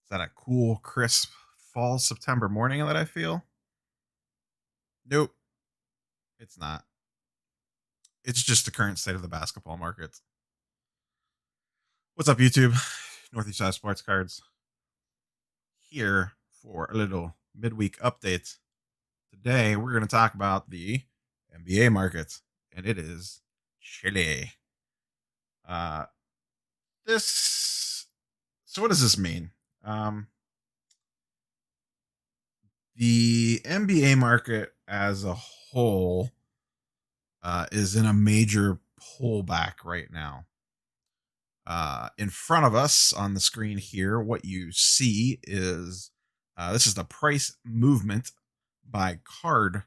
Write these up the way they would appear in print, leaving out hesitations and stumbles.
Is that a cool, crisp fall September morning that I feel? Nope, it's not. It's just the current state of the basketball market. What's up, YouTube? Northeast Side Sports Cards here for a little midweek update. Today, we're going to talk about the NBA market, and it is chilly. Uh, this. So, what does this mean? Um, the NBA market as a whole is in a major pullback right now. In front of us on the screen here, what you see is this is the price movement by card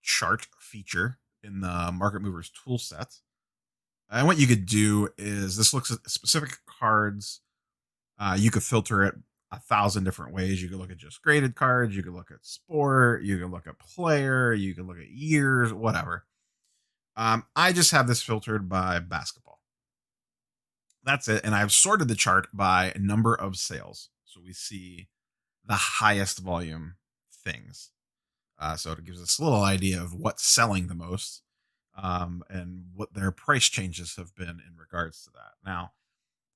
chart feature in the Market Movers tool set. And what you could do is this looks at specific cards. You could filter it 1,000 different ways. You could look at just graded cards. You could look at sport. You can look at player. You can look at years, whatever. I just have this filtered by basketball. That's it. And I've sorted the chart by number of sales. So we see the highest volume things. So it gives us a little idea of what's selling the most and what their price changes have been in regards to that. Now,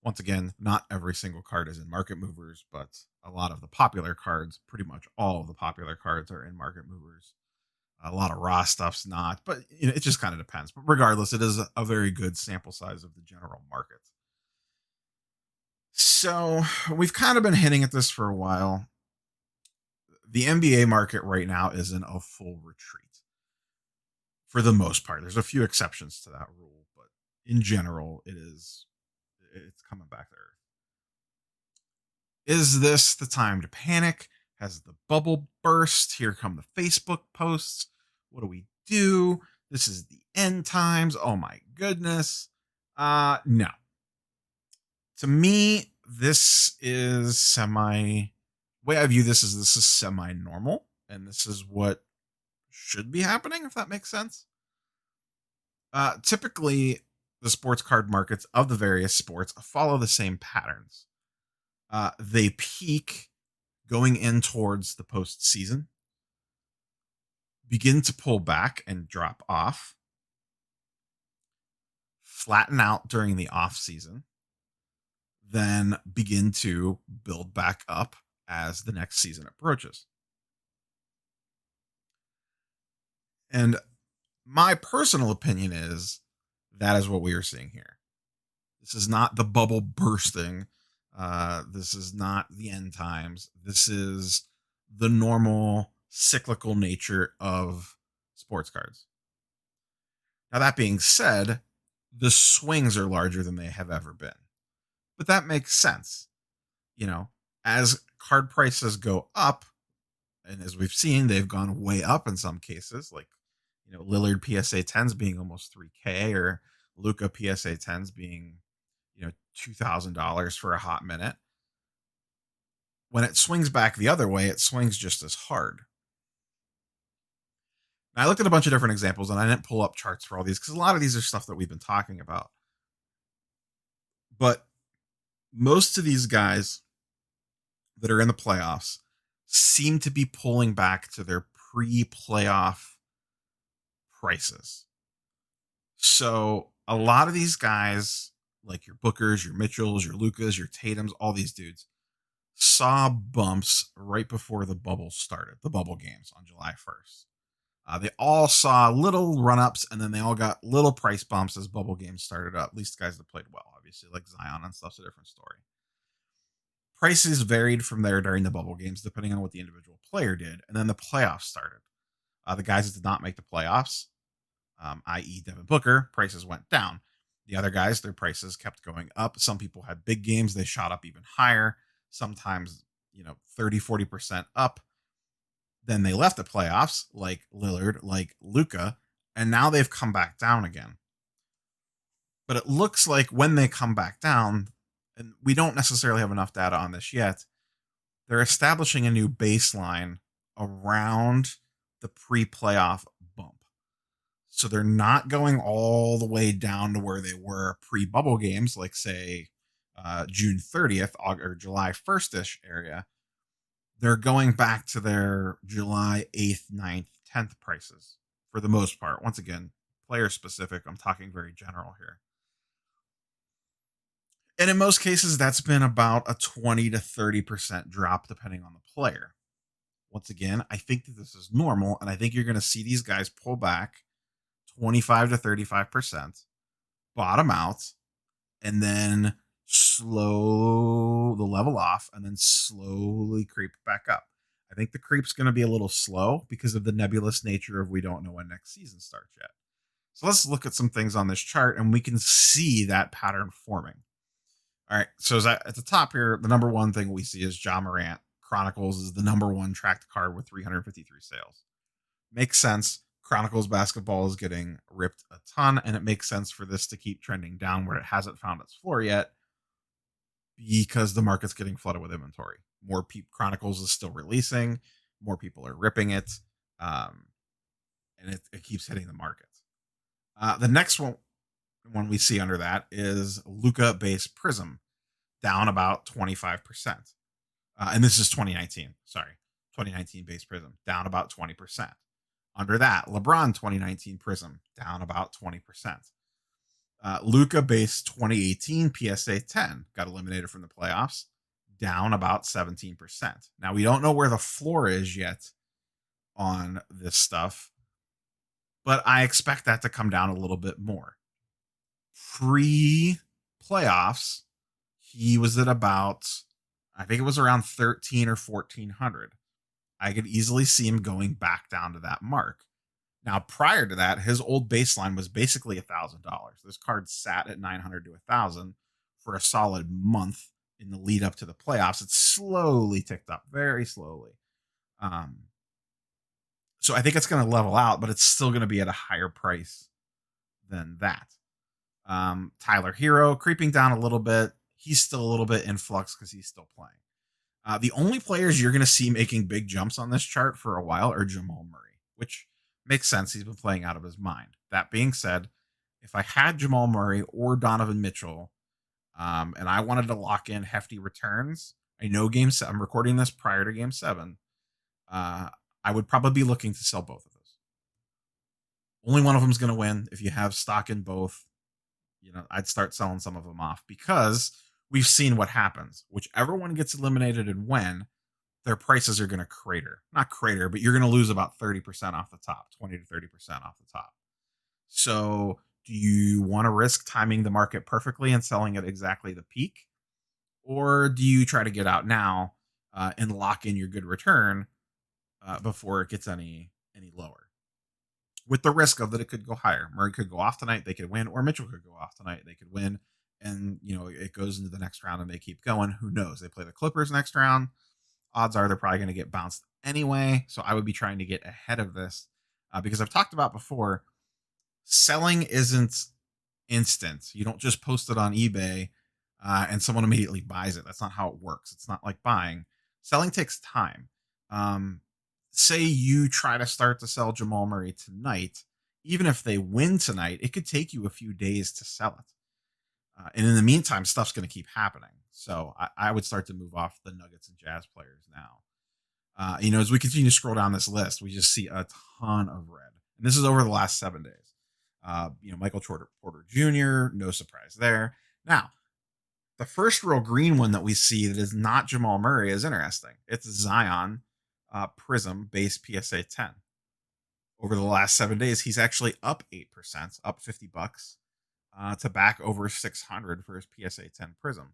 once again, not every single card is in market movers, but a lot of the popular cards, pretty much all of the popular cards are in market movers. A lot of raw stuff's not, but it just kind of depends. But regardless, it is a very good sample size of the general market. So we've kind of been hinting at this for a while. The NBA market right now is in a full retreat for the most part. There's a few exceptions to that rule, but in general, it's coming back to earth. Is this the time to panic? Has the bubble burst? Here come the Facebook posts. What do we do? This is the end times. Oh my goodness. No. To me, this is way I view this is semi normal, and this is what should be happening, if that makes sense. Typically, the sports card markets of the various sports follow the same patterns. They peak going in towards the postseason, begin to pull back and drop off, flatten out during the off season, then begin to build back up as the next season approaches. And my personal opinion is that is what we are seeing here. This is not the bubble bursting. This is not the end times. This is the normal cyclical nature of sports cards. Now, that being said, the swings are larger than they have ever been. But that makes sense. You know, as card prices go up, and as we've seen, they've gone way up in some cases, like, Lillard PSA 10s being almost 3K, or Luca PSA 10s being, $2,000 for a hot minute. When it swings back the other way, it swings just as hard. Now, I looked at a bunch of different examples, and I didn't pull up charts for all these because a lot of these are stuff that we've been talking about. But most of these guys that are in the playoffs seem to be pulling back to their pre-playoff prices. So a lot of these guys, like your Bookers, your Mitchells, your Lucas, your Tatums, all these dudes, saw bumps right before the bubble started, the bubble games on July 1st. They all saw little run-ups, and then they all got little price bumps as bubble games started up. At least the guys that played well, obviously, like Zion and stuff's a different story. Prices varied from there during the bubble games, depending on what the individual player did, and then the playoffs started. The guys that did not make the playoffs, i.e., Devin Booker, prices went down. The other guys, their prices kept going up. Some people had big games, they shot up even higher, sometimes 30-40% up. Then they left the playoffs, like Lillard, like Luca, and now they've come back down again. But it looks like when they come back down, and we don't necessarily have enough data on this yet, they're establishing a new baseline around the pre-playoff bump. So they're not going all the way down to where they were pre-bubble games, like, say, June 30th or July 1st-ish area, they're going back to their July 8th, 9th, 10th prices for the most part. Once again, player specific. I'm talking very general here. And in most cases, that's been about a 20 to 30% drop, depending on the player. Once again, I think that this is normal, and I think you're going to see these guys pull back 25 to 35%, bottom out, and then slow the level off, and then slowly creep back up. I think the creep's going to be a little slow because of the nebulous nature of we don't know when next season starts yet. So let's look at some things on this chart, and we can see that pattern forming. All right, so at the top here, the number one thing we see is Ja Morant. Chronicles is the number one tracked card with 353 sales. Makes sense. Chronicles basketball is getting ripped a ton, and it makes sense for this to keep trending down where it hasn't found its floor yet because the market's getting flooded with inventory. More Chronicles is still releasing, more people are ripping it, and it keeps hitting the market. The next one we see under that is Luka base Prism, down about 25%. And this is 2019. Sorry, 2019 base Prism, down about 20%. Under that, LeBron 2019 Prism, down about 20%. Luka base 2018 PSA 10 got eliminated from the playoffs, down about 17%. Now, we don't know where the floor is yet on this stuff, but I expect that to come down a little bit more. Pre-playoffs, he was at about, I think it was around 13 or 1400. I could easily see him going back down to that mark. Now, prior to that, his old baseline was basically $1,000. This card sat at 900 to 1,000 for a solid month in the lead up to the playoffs. It slowly ticked up, very slowly. So I think it's going to level out, but it's still going to be at a higher price than that. Tyler Hero creeping down a little bit. He's still a little bit in flux because he's still playing. The only players you're going to see making big jumps on this chart for a while are Jamal Murray, which makes sense. He's been playing out of his mind. That being said, if I had Jamal Murray or Donovan Mitchell, and I wanted to lock in hefty returns, I know I'm recording this prior to Game 7. I would probably be looking to sell both of those. Only one of them is going to win. If you have stock in both, I'd start selling some of them off because we've seen what happens. Whichever one gets eliminated and when, their prices are going to crater. Not crater, but you're going to lose about 30% off the top, 20 to 30% off the top. So do you want to risk timing the market perfectly and selling at exactly the peak? Or do you try to get out now and lock in your good return before it gets any lower? With the risk of that it could go higher. Murray could go off tonight, they could win, or Mitchell could go off tonight, they could win, and it goes into the next round and they keep going. Who knows? They play the Clippers next round. Odds are they're probably going to get bounced anyway. So I would be trying to get ahead of this because I've talked about before, selling isn't instant. You don't just post it on eBay and someone immediately buys it. That's not how it works. It's not like buying. Selling takes time. Say you try to start to sell Jamal Murray tonight, even if they win tonight, it could take you a few days to sell it. And in the meantime, stuff's going to keep happening. So I would start to move off the Nuggets and Jazz players now. As we continue to scroll down this list, we just see a ton of red. And this is over the last 7 days. Michael Porter Jr., no surprise there. Now, the first real green one that we see that is not Jamal Murray is interesting. It's Zion Prism base PSA 10. Over the last 7 days, he's actually up 8%, up $50 to back over 600 for his PSA 10 Prism.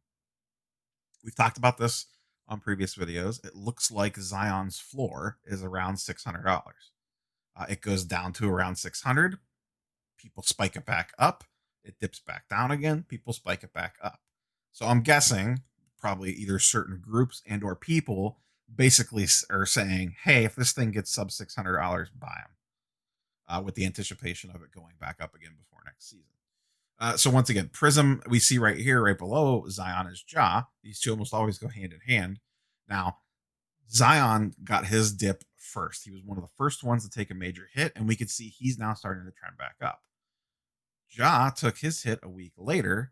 We've talked about this on previous videos. It looks like Zion's floor is around $600. It goes down to around 600. People spike it back up. It dips back down again. People spike it back up. So I'm guessing probably either certain groups and or people basically are saying, hey, if this thing gets sub $600, buy them with the anticipation of it going back up again before next season. So once again, Prism, we see right here, right below Zion is Ja. These two almost always go hand in hand. Now, Zion got his dip first. He was one of the first ones to take a major hit, and we could see he's now starting to trend back up. Ja took his hit a week later,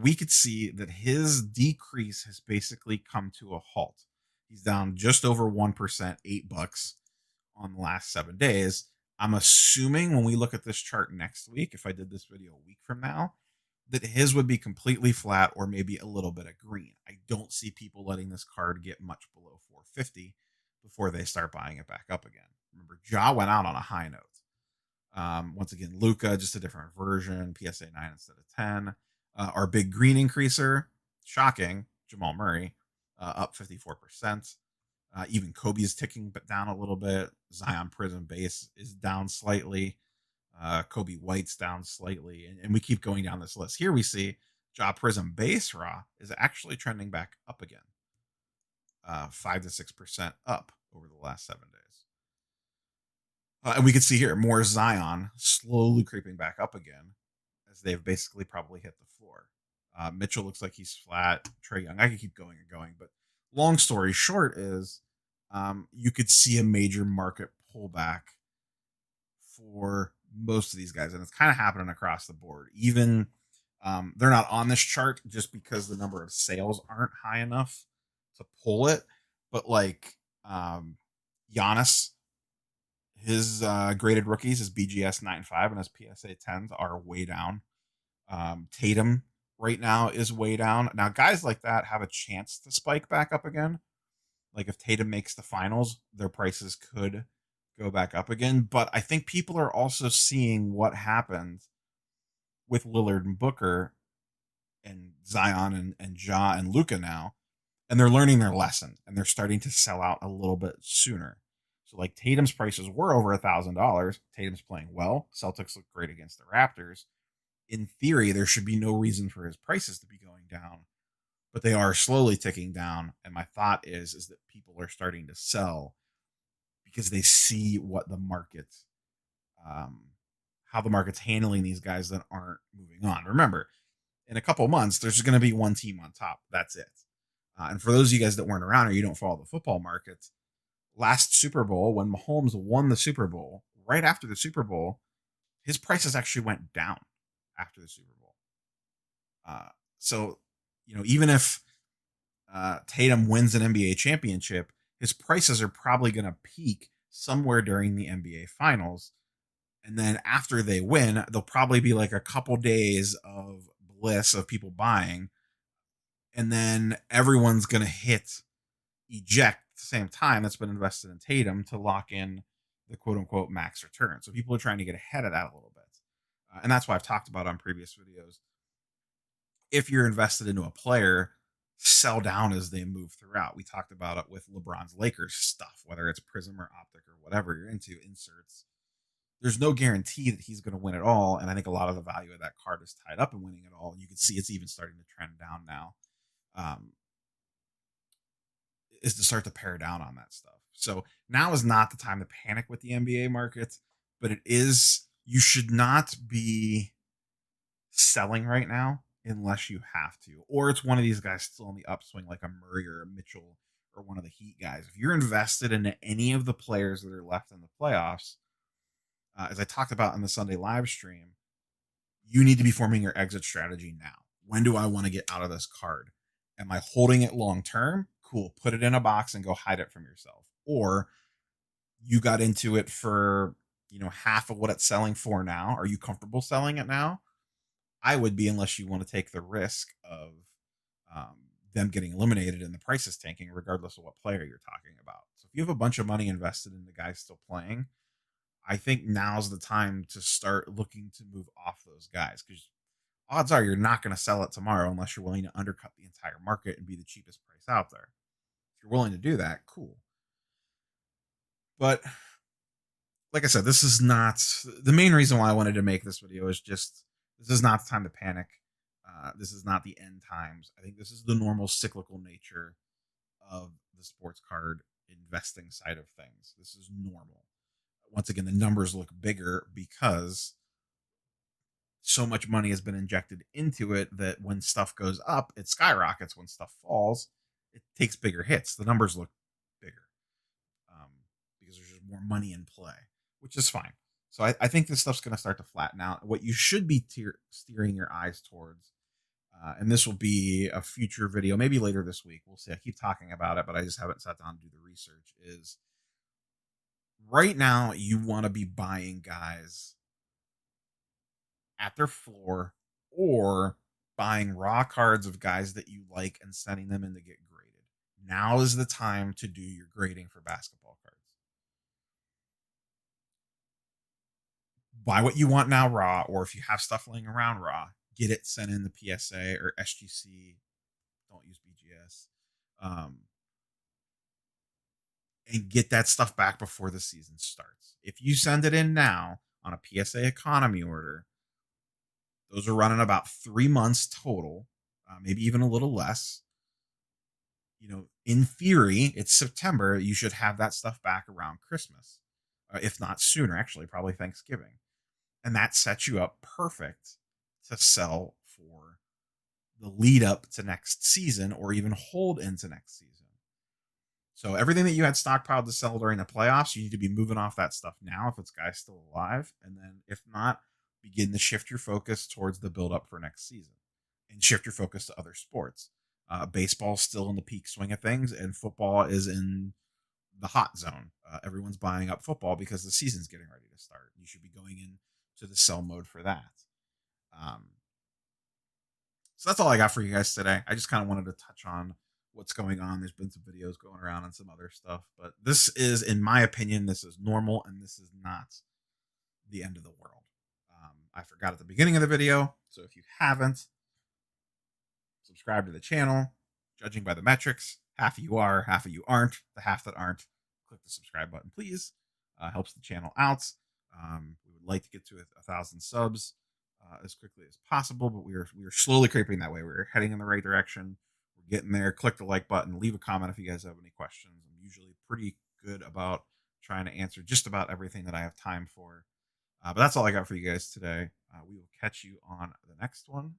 we could see that his decrease has basically come to a halt. He's down just over 1%, $8 on the last 7 days. I'm assuming when we look at this chart next week, if I did this video a week from now, that his would be completely flat or maybe a little bit of green. I don't see people letting this card get much below 450 before they start buying it back up again. Remember, Ja went out on a high note. Once again, Luca, just a different version, PSA 9 instead of 10. Our big green increaser, shocking, Jamal Murray, up 54%. Even Kobe is ticking but down a little bit. Zion Prism base is down slightly. Kobe White's down slightly. And we keep going down this list. Here we see Ja Prism base raw is actually trending back up again. 5 to 6% up over the last 7 days. And we can see here more Zion slowly creeping back up again as they've basically probably hit the floor. Mitchell looks like he's flat. Trae Young, I could keep going and going, but long story short is you could see a major market pullback for most of these guys, and it's kind of happening across the board. Even they're not on this chart just because the number of sales aren't high enough to pull it, but like Giannis, his graded rookies, his BGS 9.5 and his PSA 10s are way down. Tatum right now is way down. Now, guys like that have a chance to spike back up again. Like if Tatum makes the finals, their prices could go back up again. But I think people are also seeing what happened with Lillard and Booker and Zion and Ja and Luca now. And they're learning their lesson and they're starting to sell out a little bit sooner. So like Tatum's prices were over $1,000. Tatum's playing well. Celtics look great against the Raptors. In theory, there should be no reason for his prices to be going down, but they are slowly ticking down. And my thought is that people are starting to sell because they see what the market, how the market's handling these guys that aren't moving on. Remember, in a couple months, there's going to be one team on top. That's it. And for those of you guys that weren't around or you don't follow the football market, last Super Bowl, when Mahomes won the Super Bowl, right after the Super Bowl, his prices actually went down after the Super Bowl. So, even if Tatum wins an NBA championship, his prices are probably going to peak somewhere during the NBA finals. And then after they win, there'll probably be like a couple days of bliss of people buying. And then everyone's going to hit eject at the same time that's been invested in Tatum to lock in the quote unquote max return. So people are trying to get ahead of that a little bit. And that's why I've talked about on previous videos. If you're invested into a player, sell down as they move throughout. We talked about it with LeBron's Lakers stuff, whether it's Prism or Optic or whatever you're into, inserts. There's no guarantee that he's going to win it all. And I think a lot of the value of that card is tied up in winning it all. You can see it's even starting to trend down now. Is to start to pare down on that stuff. So now is not the time to panic with the NBA market, but it is, you should not be selling right now unless you have to, or it's one of these guys still on the upswing, like a Murray or a Mitchell or one of the Heat guys. If you're invested into any of the players that are left in the playoffs, as I talked about in the Sunday live stream, you need to be forming your exit strategy now. When do I want to get out of this card? Am I holding it long term? Cool. Put it in a box and go hide it from yourself. Or you got into it for, half of what it's selling for now. Are you comfortable selling it now? I would be, unless you want to take the risk of them getting eliminated and the prices tanking, regardless of what player you're talking about. So if you have a bunch of money invested in the guys still playing, I think now's the time to start looking to move off those guys, because odds are you're not going to sell it tomorrow unless you're willing to undercut the entire market and be the cheapest price out there. If you're willing to do that, cool. But like I said, this is not the main reason why I wanted to make this video. Is just, this is not the time to panic. This is not the end times. I think this is the normal cyclical nature of the sports card investing side of things. This is normal. Once again, the numbers look bigger because so much money has been injected into it that when stuff goes up, it skyrockets. When stuff falls, it takes bigger hits. The numbers look bigger because there's just more money in play, which is fine. So I think this stuff's going to start to flatten out. What you should be steering your eyes towards And this will be a future video, maybe later this week. We'll see. I keep talking about it, but I just haven't sat down to do the research. Is right now you want to be buying guys at their floor or buying raw cards of guys that you like and sending them in to get graded. Now is the time to do your grading for basketball cards. Buy what you want now raw, or if you have stuff laying around raw, get it sent in the PSA or SGC. Don't use BGS. Um, and get that stuff back before the season starts. If you send it in now on a PSA economy order, those are running about 3 months total, maybe even a little less. In theory, it's September. You should have that stuff back around Christmas, if not sooner, actually, probably Thanksgiving. And that sets you up perfect to sell for the lead up to next season or even hold into next season. So everything that you had stockpiled to sell during the playoffs, you need to be moving off that stuff now if it's guys still alive. And then if not, begin to shift your focus towards the build up for next season and shift your focus to other sports. Baseball's still in the peak swing of things, and football is in the hot zone. Everyone's buying up football because the season's getting ready to start. You should be going into the sell mode for that. Um, so that's all I got for you guys today. I just kind of wanted to touch on what's going on. There's been some videos going around and some other stuff, but this is, in my opinion, this is normal and this is not the end of the world. I forgot at the beginning of the video, so if you haven't, subscribe to the channel. Judging by the metrics, half of you are, half of you aren't. The half that aren't, click the subscribe button, please. Helps the channel out. We would like to get to 1,000 subs as quickly as possible, but we are slowly creeping that way. We're heading in the right direction. We're getting there. Click the like button. Leave a comment if you guys have any questions. I'm usually pretty good about trying to answer just about everything that I have time for. But that's all I got for you guys today. We will catch you on the next one.